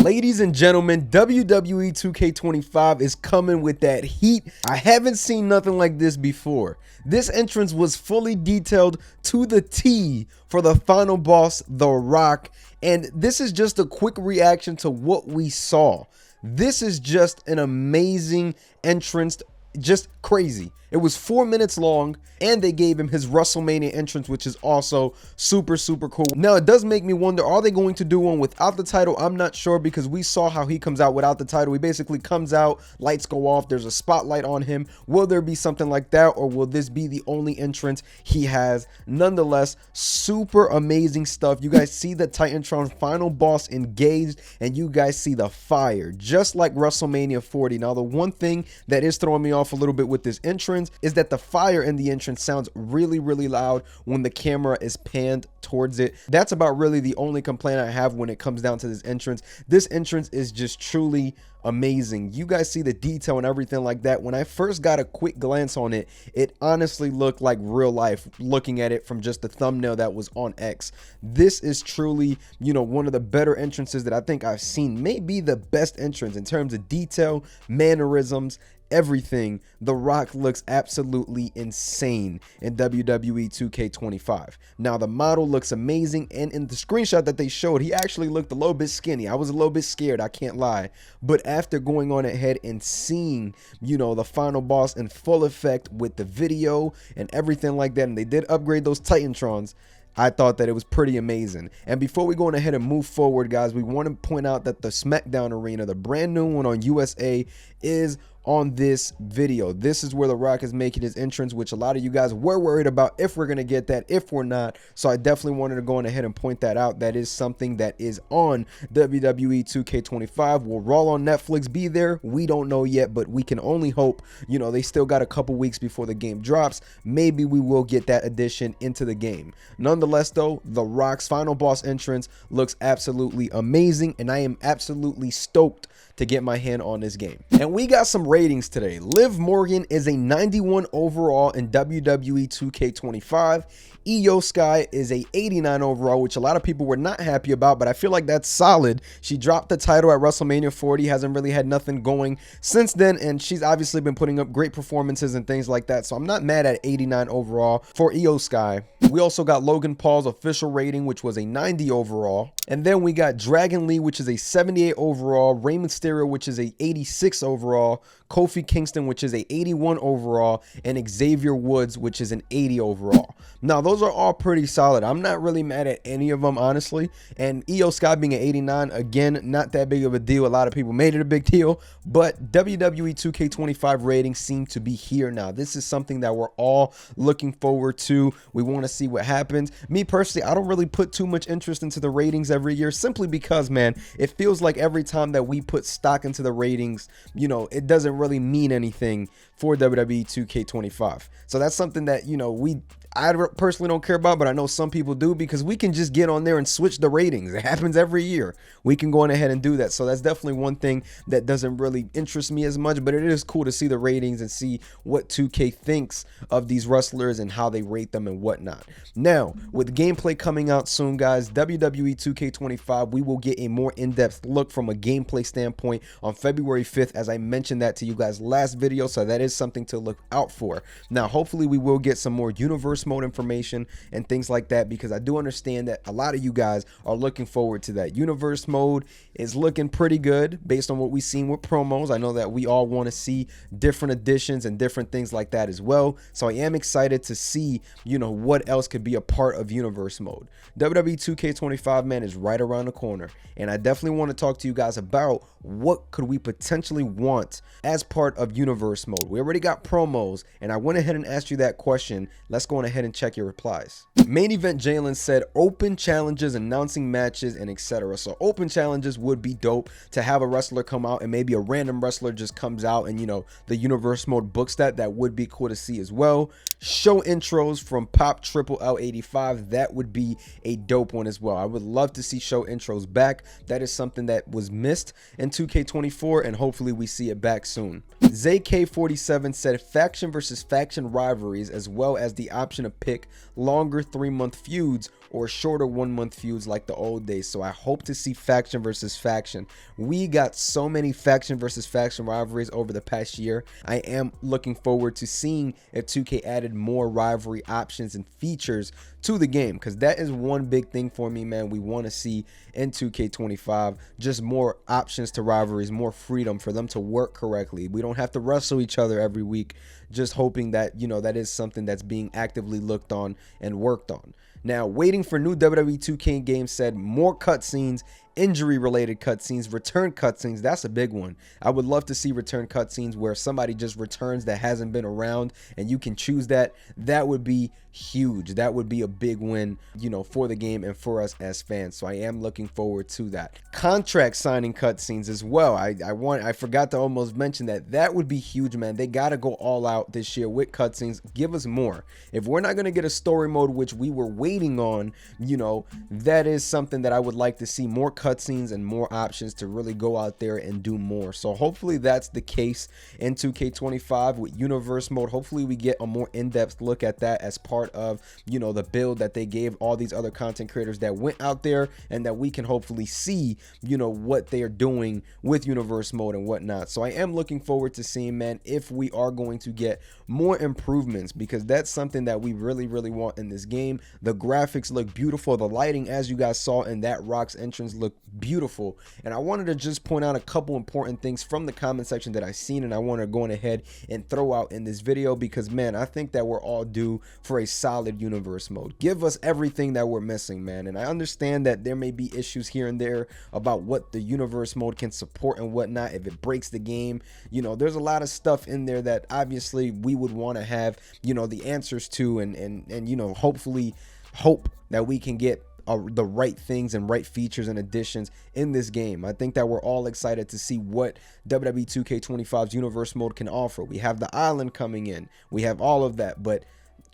Ladies and gentlemen, WWE 2K25 is coming with that heat. I haven't seen nothing like this before. This entrance was fully detailed to the T for the final boss, The Rock, and this is just a quick reaction to what we saw. This is just an amazing entrance, just crazy. It was 4 minutes long, and they gave him his WrestleMania entrance, which is also super cool. Now, it does make me wonder, are they going to do one without the title? I'm not sure, because we saw how he comes out without the title. He basically comes out, lights go off, there's a spotlight on him. Will there be something like that, or will this be the only entrance he has? Nonetheless, super amazing stuff. You guys see the Titantron final boss engaged, and you guys see the fire, just like WrestleMania 40. Now, the one thing that is throwing me off a little bit with this entrance is that the fire in the entrance sounds really loud when the camera is panned towards it. That's about really the only complaint I have when it comes down to this entrance. This entrance is just truly amazing. You guys see the detail and everything like that. When I first got a quick glance on it, it honestly looked like real life, looking at it from just the thumbnail that was on X. This is truly, one of the better entrances that I think I've seen. Maybe the best entrance in terms of detail, mannerisms, everything. The Rock looks absolutely insane in WWE 2K25. Now, the model looks amazing, and in the screenshot that they showed, he actually looked a little bit skinny. I was a little bit scared, I can't lie. But after going on ahead and seeing, the final boss in full effect with the video and everything like that, and they did upgrade those Titantrons, I thought that it was pretty amazing. And before we go on ahead and move forward, guys, we want to point out that the SmackDown arena, the brand new one on USA, is on this video. This is where The Rock is making his entrance, which a lot of you guys were worried about if we're going to get that, if we're not. So I definitely wanted to go on ahead and point that out. That is something that is on WWE 2K25. Will Raw on Netflix be there? We don't know yet, but we can only hope. They still got a couple weeks before the game drops. Maybe we will get that addition into the game. Nonetheless, though, The Rock's final boss entrance looks absolutely amazing, and I am absolutely stoked to get my hand on this game. And we got some ratings today. Liv Morgan is a 91 overall in WWE 2K25. Io Sky is a 89 overall, which a lot of people were not happy about, but I feel like that's solid. She dropped the title at WrestleMania 40, hasn't really had nothing going since then, and she's obviously been putting up great performances and things like that, so I'm not mad at 89 overall for Io Sky. We also got Logan Paul's official rating, which was a 90 overall. And then we got Dragon Lee, which is a 78 overall, Rey Mysterio, which is a 86 overall, Kofi Kingston, which is a 81 overall, and Xavier Woods, which is an 80 overall. Now, those are all pretty solid. I'm not really mad at any of them, honestly. And Io Sky being an 89, again, not that big of a deal. A lot of people made it a big deal, but WWE 2K25 ratings seem to be here now. This is something that we're all looking forward to. We want to see what happens. Me personally, I don't really put too much interest into the ratings every year, simply because, man, it feels like every time that we put stock into the ratings, it doesn't really mean anything for WWE 2K25. So that's something that, I personally don't care about, but I know some people do, because we can just get on there and switch the ratings. It happens every year. We can go on ahead and do that. So that's definitely one thing that doesn't really interest me as much, but it is cool to see the ratings and see what 2K thinks of these wrestlers and how they rate them and whatnot. Now, with gameplay coming out soon, guys, WWE 2K25, we will get a more in-depth look from a gameplay standpoint on February 5th, as I mentioned that to you guys last video, so that is something to look out for. Now, hopefully we will get some more universe mode information and things like that, because I do understand that a lot of you guys are looking forward to that. Universe mode is looking pretty good based on what we've seen with promos. I know that we all want to see different additions and different things like that as well, so I am excited to see what else could be a part of universe mode. WWE 2K25, man, is right around the corner, and I definitely want to talk to you guys about what could we potentially want as part of universe mode. We already got promos, and I went ahead and asked you that question. Let's go on ahead and check your replies. Main Event Jalen said open challenges, announcing matches, and etc. So open challenges would be dope, to have a wrestler come out and maybe a random wrestler just comes out and the universe mode books that would be cool to see as well. Show intros from Pop Triple L85, that would be a dope one as well. I would love to see show intros back. That is something that was missed in 2K24, and hopefully we see it back soon. ZK47 said faction versus faction rivalries, as well as the option to pick longer 3-month feuds or shorter 1-month feuds like the old days. So I hope to see faction versus faction. We got so many faction versus faction rivalries over the past year. I am looking forward to seeing if 2K added more rivalry options and features to the game, because that is one big thing for me, man. We want to see in 2K25 just more options to rivalries, more freedom for them to work correctly. We don't have to wrestle each other every week. Just hoping that, you know, that is something that's being actively looked on and worked on. Now, waiting for new WWE 2K games said more cutscenes, injury-related cutscenes, return cutscenes. That's a big one. I would love to see return cutscenes where somebody just returns that hasn't been around and you can choose that. That would be huge. That would be a big win, you know, for the game and for us as fans. So I am looking forward to that. Contract signing cutscenes as well. I forgot to almost mention that. That would be huge, man. They got to go all out this year with cutscenes. Give us more. If we're not going to get a story mode, which we were waiting on, you know, that is something that I would like to see, more cutscenes and more options to really go out there and do more. So hopefully that's the case in 2K25 with universe mode. Hopefully we get a more in-depth look at that as part of, you know, the build that they gave all these other content creators that went out there, and that we can hopefully see, you know, what they are doing with universe mode and whatnot. So I am looking forward to seeing, man, if we are going to get more improvements, because that's something that we really want in this game. The graphics look beautiful. The lighting, as you guys saw in that Rock's entrance, looked beautiful. And I wanted to just point out a couple important things from the comment section that I seen, and I want to go ahead and throw out in this video, because, man, I think that we're all due for a solid universe mode. Give us everything that we're missing, man. And I understand that there may be issues here and there about what the universe mode can support and whatnot, if it breaks the game. You know, there's a lot of stuff in there that obviously we would want to have, you know, the answers to, and you know, hopefully hope that we can get the right things and right features and additions in this game. I think that we're all excited to see what WWE 2K25's universe mode can offer. We have the island coming in, we have all of that, but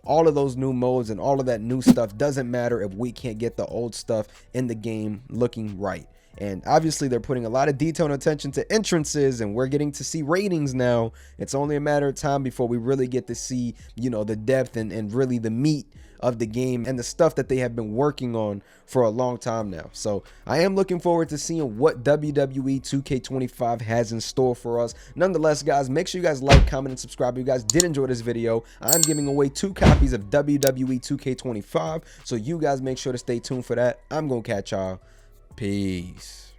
all of those new modes and all of that new stuff doesn't matter if we can't get the old stuff in the game looking right. And obviously they're putting a lot of detail and attention to entrances, and we're getting to see ratings now. It's only a matter of time before we really get to see, you know, the depth and really the meat of the game and the stuff that they have been working on for a long time now. So I am looking forward to seeing what WWE 2K25 has in store for us. Nonetheless, guys, make sure you guys like, comment, and subscribe if you guys did enjoy this video. I'm giving away 2 copies of WWE 2K25, so you guys make sure to stay tuned for that. I'm gonna catch y'all. Peace.